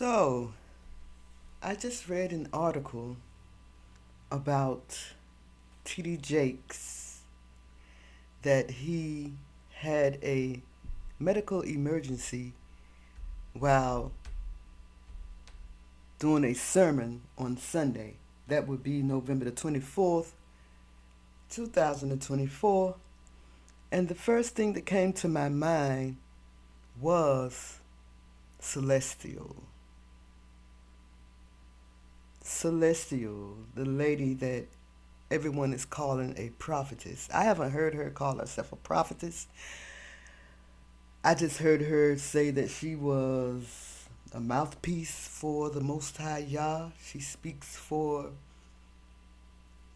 So, I just read an article about T.D. Jakes that he had a medical emergency while doing a sermon on Sunday. That would be November the 24th, 2024. And the first thing that came to my mind was Celestial. Celestial, the lady that everyone is calling a prophetess. I haven't heard her call herself a prophetess. I just heard her say that she was a mouthpiece for the Most High Yah. She speaks for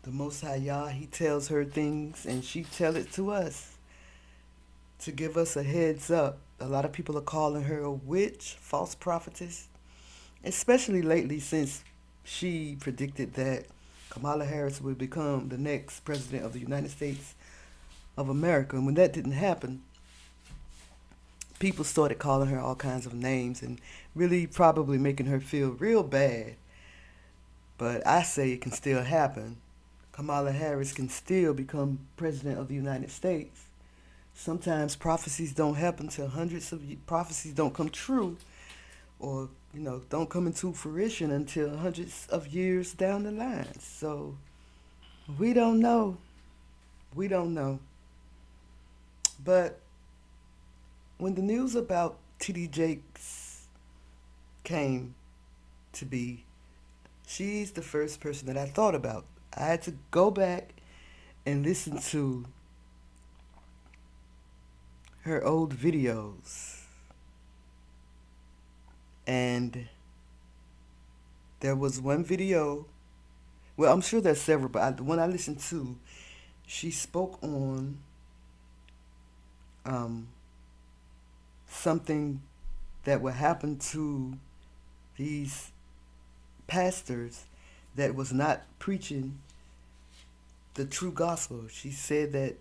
the Most High Yah. He tells her things and she tell it to us to give us a heads up. A lot of people are calling her a witch, false prophetess, especially lately since she predicted that Kamala Harris would become the next president of the United States of America. And when that didn't happen, people started calling her all kinds of names and really probably making her feel real bad. But I say it can still happen. Kamala Harris can still become president of the United States. Sometimes prophecies don't happen till prophecies don't come true or don't come into fruition until hundreds of years down the line. So we don't know. We don't know. But when the news about T.D. Jakes came to be, she's the first person that I thought about. I had to go back and listen to her old videos. And there was one video, well, I'm sure there's several, but the one I listened to, she spoke on something that would happen to these pastors that was not preaching the true gospel. She said that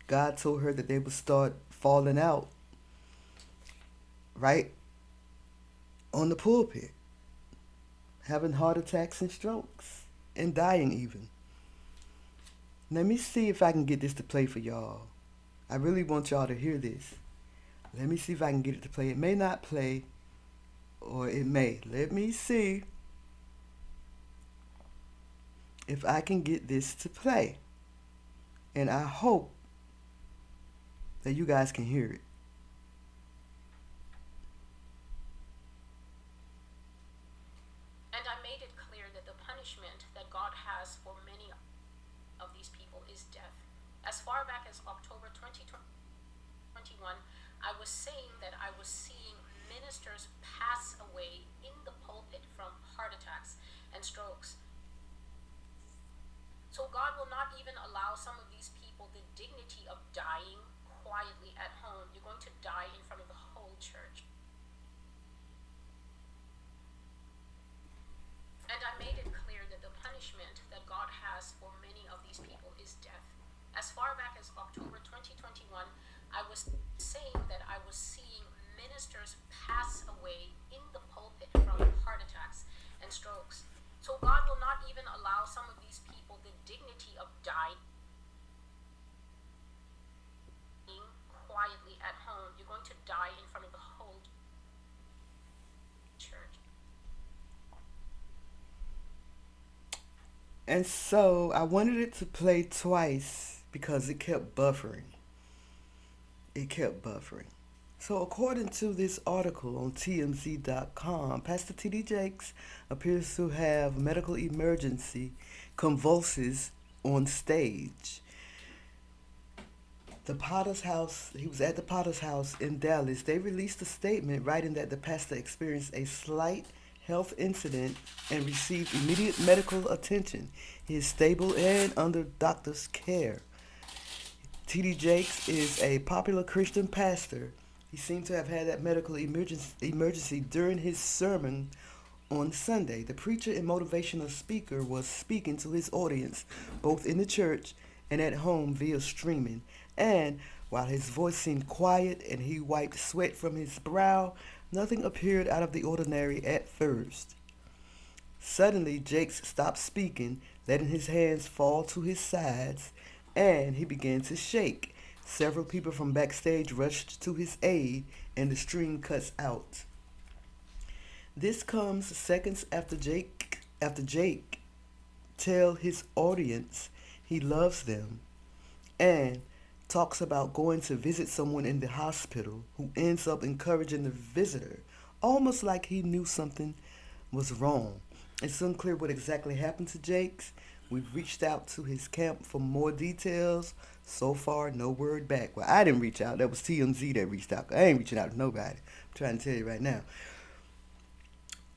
God told her that they would start falling out right on the pulpit, having heart attacks and strokes, and dying even. Let me see if I can get this to play for y'all. I really want y'all to hear this. Let me see if I can get it to play. It may not play, or it may. Let me see if I can get this to play. And I hope that you guys can hear it. And I made it clear that the punishment that God has for many of these people is death. As far back as October 2021, I was saying that I was seeing ministers pass away in the pulpit from heart attacks and strokes. So God will not even allow some of these people the dignity of dying quietly at home. You're going to die in front of the whole church. And I made it clear that the punishment that God has for many of these people is death. As far back as October 2021, I was saying that I was seeing ministers pass away in the pulpit from heart attacks and strokes. So God will not even allow some of these people the dignity of dying quietly at home. You're going to die in front of the whole church. And so I wanted it to play twice because it kept buffering. It kept buffering. So according to this article on TMZ.com, Pastor T.D. Jakes appears to have medical emergency convulses on stage. The Potter's House, he was at the Potter's House in Dallas. They released a statement writing that the pastor experienced a slight health incident and received immediate medical attention. He is stable and under doctor's care. T.D. Jakes is a popular Christian pastor. He seemed to have had that medical emergency during his sermon on Sunday. The preacher and motivational speaker was speaking to his audience both in the church and at home via streaming. And while his voice seemed quiet and he wiped sweat from his brow, Nothing appeared out of the ordinary at first. Suddenly, Jakes stopped speaking, letting his hands fall to his sides, and he began to shake. Several people from backstage rushed to his aid, and the string cuts out. This comes seconds after Jake tell his audience he loves them and talks about going to visit someone in the hospital who ends up encouraging the visitor, almost like he knew something was wrong. It's unclear what exactly happened to Jakes. We've reached out to his camp for more details. So far, no word back. Well, I didn't reach out. That was TMZ that reached out. I ain't reaching out to nobody. I'm trying to tell you right now.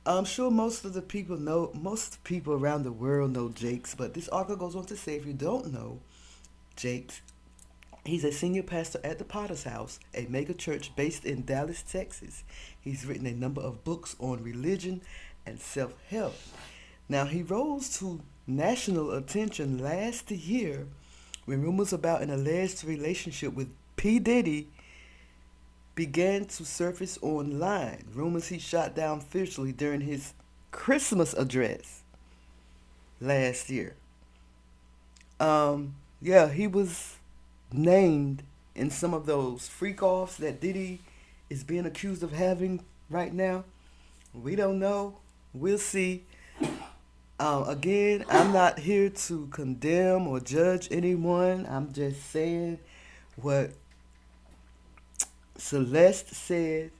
I'm sure most of the people around the world know Jakes, but this article goes on to say if you don't know Jakes, he's a senior pastor at the Potter's House, a mega church based in Dallas, Texas. He's written a number of books on religion and self help. Now, he rose to national attention last year when rumors about an alleged relationship with P. Diddy began to surface online. Rumors he shot down fiercely during his Christmas address last year. Yeah, he was named in some of those freak offs that Diddy is being accused of having right now. We don't know. We'll see. Again, I'm not here to condemn or judge anyone. I'm just saying what Celeste said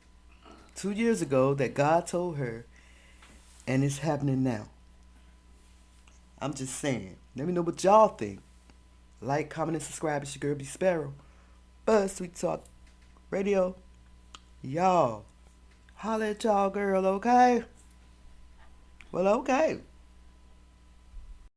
2 years ago that God told her, and it's happening now. I'm just saying. Let me know what y'all think. Like, comment, and subscribe. It's your girl B Sparrow. Buzz Sweet Talk Radio. Y'all. Holla at y'all, girl, okay? Well, okay.